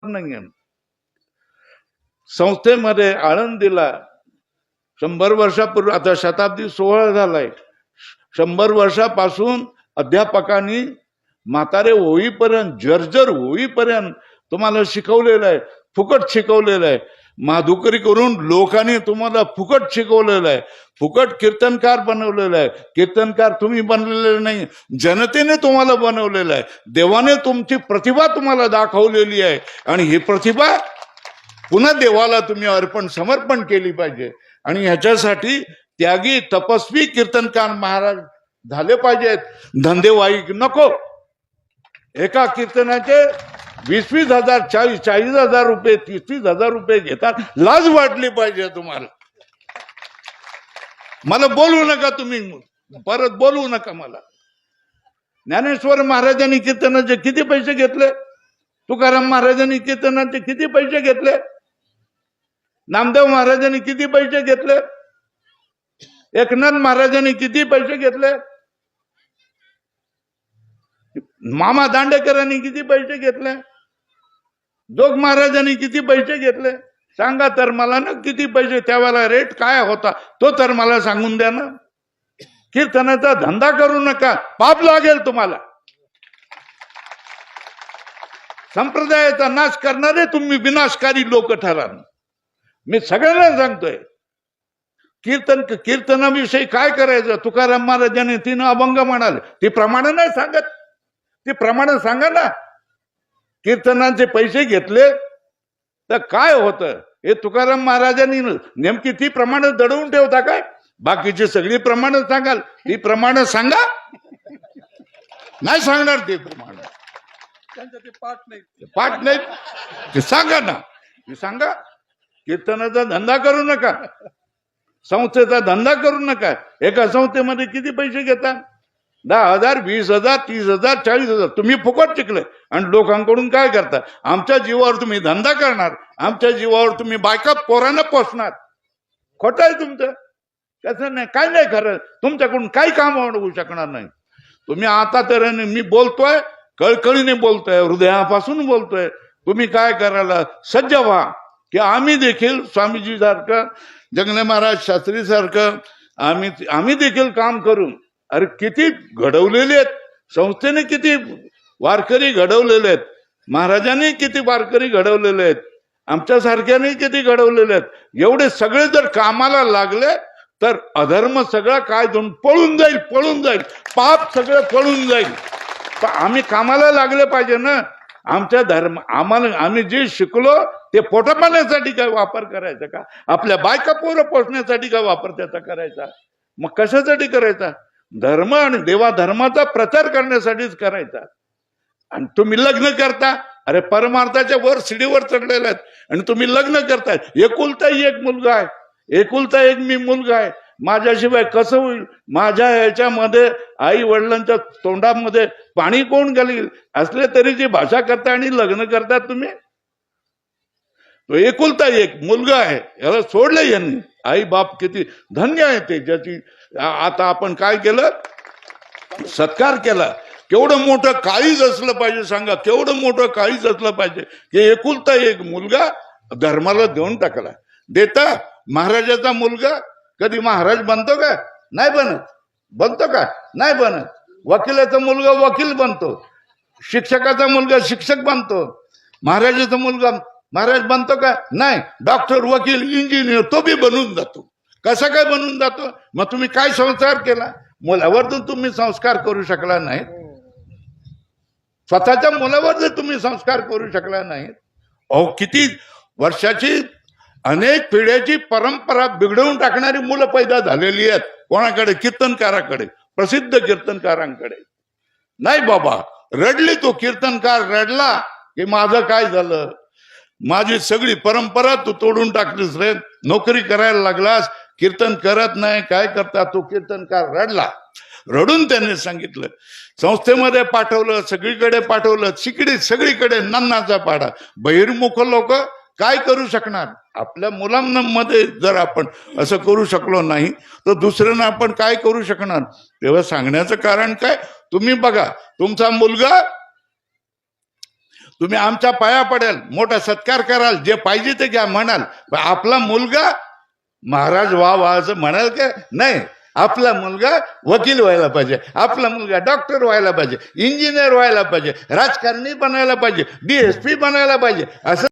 नाही. संस्थेमध्ये आळंदीला 100 वर्षापूर्वी, आता शताब्दी सोहळा झालाय, 100 वर्षापासून अध्यापकांनी म्हातारे होईपर्यंत, जर्जर होईपर्यंत तुम्हाला शिकवलेलं आहे, फुकट शिकवलेलं आहे. माधुकरी करून लोकांनी तुम्हाला फुकट शिकवलेलं आहे, फुकट कीर्तनकार बनवलेलं आहे. कीर्तनकार तुम्ही बनलेले नाही, जनतेने तुम्हाला बनवलेलं आहे. देवाने तुमची प्रतिभा तुम्हाला दाखवलेली आहे आणि ही प्रतिभा पुन्हा देवाला तुम्ही समर्पण केली पाहिजे. आणि ह्याच्यासाठी त्यागी तपस्वी कीर्तनकार महाराज झाले पाहिजेत. धंदेवाईक नको. एका कीर्तनाचे 20-20 हजार, 40-40 हजार रुपये, 30-30 हजार रुपये घेतात. लाज वाटली पाहिजे तुम्हाला. मला बोलू नका, तुम्ही परत बोलू नका मला. ज्ञानेश्वर महाराजांनी कीर्तनाचे किती पैसे घेतले? तुकाराम महाराजांनी कीर्तनाचे किती पैसे घेतले? नामदेव महाराजांनी किती पैसे घेतले? एकनाथ महाराजांनी किती पैसे घेतले? मामा दांडेकरांनी किती पैसे घेतले? जोग महाराजांनी किती पैसे घेतले? सांगा तर मला ना, किती पैसे, त्यावेळेला रेट काय होता तो तर मला सांगून द्या ना. कीर्तनाचा धंदा करू नका, पाप लागेल तुम्हाला. संप्रदायाचा नाश करणारे तुम्ही विनाशकारी लोक ठराल. मी सगळ्यांना सांगतोय, कीर्तनाविषयी काय करायचं. तुकाराम महाराजांनी 3 अभंग म्हणाले, ती प्रमाण नाही सांगत, ती प्रमाण सांगा ना. कीर्तनाचे पैसे घेतले तर काय होतं हे तुकाराम महाराजांनी नेमकी ती प्रमाण दडवून ठेवता काय? बाकीची सगळी प्रमाण सांगाल, ती प्रमाण सांगा. नाही सांगणार ते प्रमाण, त्यांचं ते पाठ नाही ते सांगा ना, ते सांगा. कीर्तनाचा धंदा करू नका, संस्थेचा धंदा करू नका. एका संस्थेमध्ये किती पैसे घेतात? 10,000, 20,000, 30,000, 40,000. तुम्ही फुकट शिकले आणि लोकांकडून काय करता? आमच्या जीवावर तुम्ही धंदा करणार, आमच्या जीवावर तुम्ही बायका पोरांना पोसणार. खोटं आहे तुमचं. कसं नाही, काय नाही खरं. तुमच्याकडून काही काम होऊ शकणार नाही. तुम्ही आता तर मी बोलतोय, कळकळीने बोलतोय, हृदयापासून बोलतोय. तुम्ही काय करायला सज्ज व्हा की आम्ही देखील स्वामीजी सारखं, जंगले महाराज शास्त्री सारखं आम्ही देखील काम करू. अरे किती घडवलेले आहेत संस्थेने, किती वारकरी घडवलेले आहेत, महाराजांनी किती वारकरी घडवलेले आहेत, आमच्यासारख्याने किती घडवलेले आहेत. एवढे सगळे जर कामाला लागले तर अधर्म सगळा काय जाऊन पळून जाईल, पाप सगळं पळून जाईल. आम्ही कामाला लागले पाहिजे ना. आमच्या आम्ही जे शिकलो ते पोटा पाण्यासाठी काय वापर करायचा का? आपल्या बायका पोरं पोसण्यासाठी काय वापर त्याचा करायचा? मग कशासाठी करायचा? धर्म आणि देवा धर्माचा प्रचार करण्यासाठीच करायचा. आणि तुम्ही लग्न करता, अरे परमार्थाच्या वर शिडीवर चढलेला आहेत आणि तुम्ही लग्न करताय. एकुलता एक मुलगा आहे, एकुलता एक मी मुलगा आहे, माझ्याशिवाय कसं होईल? माझ्या ह्याच्यामध्ये आई वडिलांच्या तोंडामध्ये पाणी कोण घालील? असले तरी जी भाषा करता आणि लग्न करता तुम्ही. तो एकुलता एक मुलगा आहे, याला सोडलं यांनी. आई बाप किती धन्य आहे ते, ज्याची आता आपण काय केलं, सत्कार केला. केवढं मोठं काळीज असलं पाहिजे सांगा, केवढं मोठं काळीज असलं पाहिजे की एकुलता एक मुलगा धर्माला देऊन टाकला. देता महाराजाचा मुलगा कधी महाराज बनतो का? नाही बनत. बनतो का? नाही बनत. वकिलाचा मुलगा वकील बनतो, शिक्षकाचा मुलगा शिक्षक बनतो. महाराजाचा मुलगा महाराज बनतो का? नाही. डॉक्टर, वकील, इंजिनियर तो बी बनून जातो. कसा काय बनून जातो? मग तुम्ही काय संस्कार केला? मुलावर तर तुम्ही संस्कार करू शकला नाही. स्वतःच्या मुलावर जर तुम्ही संस्कार करू शकला नाही, अहो किती वर्षाची, अनेक पिढ्याची परंपरा बिघडवून टाकणारी मुलं पैदा झालेली आहेत. कोणाकडे? कीर्तनकाराकडे, प्रसिद्ध कीर्तनकारांकडे. नाही बाबा, रडली तो कीर्तनकार, रडला की माझं काय झालं, माझी सगळी परंपरा तू तोडून टाकलीस रे, नोकरी करायला लागलास, कीर्तन करत नाही, काय करता? तो कीर्तनकार रडला. रडून त्यांनी सांगितलं, संस्थेमध्ये पाठवलं, सगळीकडे पाठवलं, सगळीकडे नन्नाचा पाडा. बहिर्मुख लोक काय करू शकणार? आपल्या मुलांमध्ये जर आपण असं करू शकलो नाही तर दुसऱ्यांना आपण काय करू शकणार? तेव्हा सांगण्याचं कारण काय? तुम्ही बघा, तुमचा मुलगा तुम्ही आमच्या पाया पडेल, मोठा सत्कार कराल, जे पाहिजे ते घ्या म्हणाल, पण आपला मुलगा महाराज वा असं म्हणाल का? नाही. आपला मुलगा वकील व्हायला पाहिजे, आपला मुलगा डॉक्टर व्हायला पाहिजे, इंजिनियर व्हायला पाहिजे, राजकारणी बनायला पाहिजे, DSP बनायला पाहिजे, असं